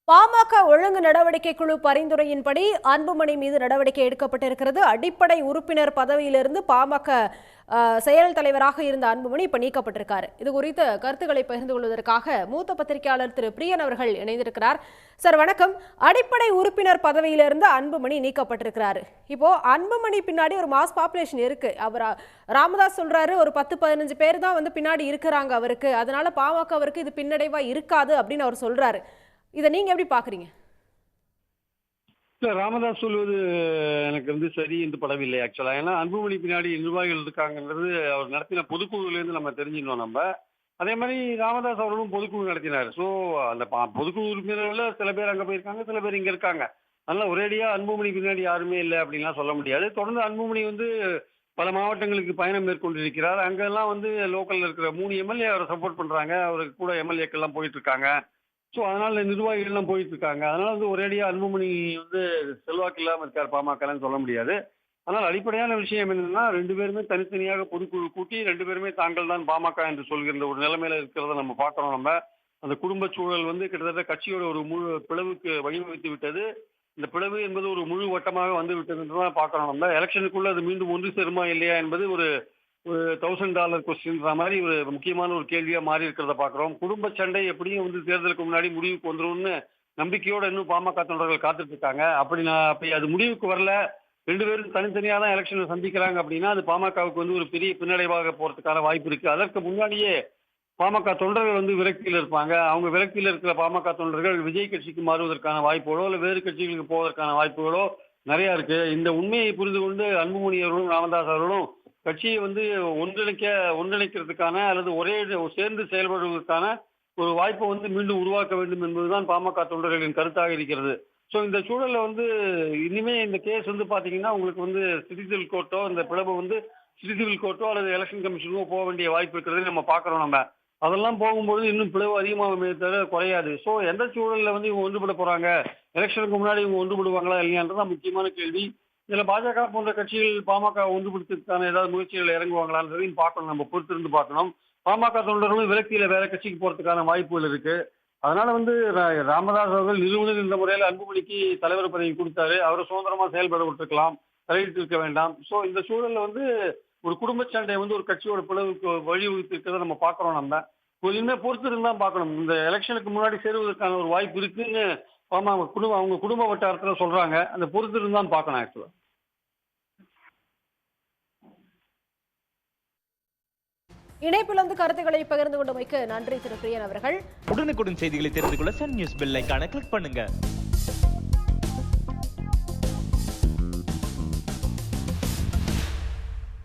பாமக ஒழுங்கு நடவடிக்கை குழு பரிந்துரையின்படி அன்புமணி மீது நடவடிக்கை எடுக்கப்பட்டிருக்கிறது. அடிப்படை உறுப்பினர் பதவியிலிருந்து பாமக செயல் தலைவராக இருந்த அன்புமணி இப்ப நீக்கப்பட்டிருக்காரு. இது குறித்த கருத்துக்களை பகிர்ந்து கொள்வதற்காக மூத்த பத்திரிகையாளர் திரு பிரியன் அவர்கள் இணைந்திருக்கிறார். சார் வணக்கம். அடிப்படை உறுப்பினர் பதவியிலிருந்து அன்புமணி நீக்கப்பட்டிருக்கிறாரு. இப்போ அன்புமணி பின்னாடி ஒரு மாஸ் பாப்புலேஷன் இருக்கு. அவர் ராமதாஸ் சொல்றாரு ஒரு 10-15 பேர் தான் வந்து பின்னாடி இருக்கிறாங்க அவருக்கு, அதனால பாமக அவருக்கு இது பின்னடைவா இருக்காது அப்படின்னு அவர் சொல்றாரு. இதை நீங்க எப்படி பாக்குறீங்க? இல்ல, ராமதாஸ் சொல்வது எனக்கு சரி என்று படவில்லை ஆக்சுவலா. ஏன்னா அன்புமணி பின்னாடி நிர்வாகிகள் இருக்காங்கன்றது அவர் நடத்தின பொதுக்குழுல இருந்து நம்ம தெரிஞ்சுக்கணும். நம்ம அதே மாதிரி ராமதாஸ் அவர்களும் பொதுக்குழு நடத்தினார். ஸோ அந்த பொதுக்குழு உறுப்பினர்கள்ல சில பேர் அங்க போயிருக்காங்க, சில பேர் இங்க இருக்காங்க. அதனால ஒரேடியா அன்புமணி பின்னாடி யாருமே இல்லை அப்படின்லாம் சொல்ல முடியாது. தொடர்ந்து அன்புமணி பல மாவட்டங்களுக்கு பயணம் மேற்கொண்டிருக்கிறார். அங்கெல்லாம் லோக்கல்ல இருக்கிற 3 எம்எல்ஏ அவரை சப்போர்ட் பண்றாங்க. அவருக்கு கூட எம்எல்ஏக்கள் எல்லாம் போயிட்டு இருக்காங்க. ஸோ அதனால நிர்வாகிகள் எல்லாம் போயிட்டு இருக்காங்க. அதனால ஒரேடியா அன்புமணி செல்வாக்கு இல்லாமல் இருக்கார் பாமகன்னு சொல்ல முடியாது. ஆனால் அடிப்படையான விஷயம் என்னன்னா, 2 பேருமே தனித்தனியாக பொதுக்குழு கூட்டி 2 பேருமே தாங்கள் தான் பாமக என்று சொல்கின்ற ஒரு நிலைமையில இருக்கிறத நம்ம பார்க்கிறோம். நம்ம அந்த குடும்ப சூழல் கிட்டத்தட்ட கட்சியோட ஒரு முழு பிளவுக்கு வழிவகுத்து விட்டது. இந்த பிளவு என்பது ஒரு முழு வட்டமாக வந்து விட்டது என்றுதான் பார்க்கிறோம். நம்ம எலெக்ஷனுக்குள்ள அது மீண்டும் ஒன்று சேருமா இல்லையா என்பது ஒரு $1000 கொஸ்டின்ற மாதிரி ஒரு முக்கியமான ஒரு கேள்வியா மாறி இருக்கிறத பாக்குறோம். குடும்ப சண்டை எப்படியும் தேர்தலுக்கு முன்னாடி முடிவுக்கு வந்துரும்னு நம்பிக்கையோட இன்னும் பாமக தொண்டர்கள் காத்துட்டு இருக்காங்க. அப்படி அது முடிவுக்கு வரல, 2 பேரும் தனித்தனியா தான் எலெக்ஷனை சந்திக்கிறாங்க அப்படின்னா அது பாமகவுக்கு ஒரு பெரிய பின்னடைவாக போறதுக்கான வாய்ப்பு இருக்கு. அதற்கு முன்னாடியே பாமக தொண்டர்கள் விரக்தியில் இருப்பாங்க. அவங்க விரக்தியில் இருக்கிற பாமக தொண்டர்கள் விஜய் கட்சிக்கு மாறுவதற்கான வாய்ப்புகளோ இல்லை வேறு கட்சிகளுக்கு போவதற்கான வாய்ப்புகளோ நிறைய இருக்கு. இந்த உண்மையை புரிந்து கொண்டு அன்புமணி அவர்களும் ராமதாஸ் அவர்களும் கட்சியை ஒன்றிணைக்கிறதுக்கான அல்லது சேர்ந்து செயல்படுவதற்கான ஒரு வாய்ப்பை மீண்டும் உருவாக்க வேண்டும் என்பதுதான் பாமக தொண்டர்களின் கருத்தாக இருக்கிறது. ஸோ இந்த சூழல்ல இனிமே இந்த கேஸ் பாத்தீங்கன்னா உங்களுக்கு சிட்டிசிவில் கோர்ட்டோ இந்த பிளவு சிட்டிசிவில் கோர்ட்டோ அல்லது எலெக்ஷன் கமிஷனுக்கோ போக வேண்டிய வாய்ப்பு இருக்கிறது நம்ம பார்க்குறோம். நம்ம அதெல்லாம் போகும்போது இன்னும் பிளவு அதிகமாக தவிர குறையாது. ஸோ எந்த சூழல்ல இவங்க ஒன்றுபட போறாங்க, எலெக்ஷனுக்கு முன்னாடி இவங்க ஒன்றுபடுவாங்களா இல்லையான்றதான் முக்கியமான கேள்வி. இதுல பாஜக போன்ற கட்சிகள் பாமக ஒன்றுபடுத்துறதுக்கான ஏதாவது முயற்சிகள் இறங்குவாங்களான்றதையும் பார்க்கணும், நம்ம பொறுத்திருந்து பார்க்கணும். பாமக தொண்டர்களும் விரக்தியில வேற கட்சிக்கு போறதுக்கான வாய்ப்புகள் இருக்கு. அதனால ராமதாஸ் அவர்கள் நிறுவனர் என்ற முறையில் அன்புமணிக்கு தலைவர் பதவி கொடுத்தாரு. அவரை சுதந்திரமா செயல்பட விட்டுருக்கலாம், தலையிட்டு இருக்க வேண்டாம். ஸோ இந்த சூழல்ல ஒரு குடும்ப சண்டை ஒரு கட்சியோட பிளவுக்கு வழிவகுத்து இருக்கிறத நம்ம பார்க்கிறோம். நம்ம இனிமே பொறுத்திருந்து தான் பார்க்கணும். இந்த எலெக்ஷனுக்கு முன்னாடி சேருவதற்கான ஒரு வாய்ப்பு இருக்குன்னு அவங்க குடும்ப வட்டாரத்துல சொல்றாங்க. அந்த பொறுத்திருந்து தான் பார்க்கணும் ஆக்சுவலா. இணைப்பிலிருந்து கருத்துக்களை பகிர்ந்து கொண்டமைக்கு நன்றி திரு பிரியன் அவர்கள். உடனுக்குடன் செய்திகளை தெரிந்து கொள்ள சன் நியூஸ் பெல் ஐகானை கிளிக் பண்ணுங்க.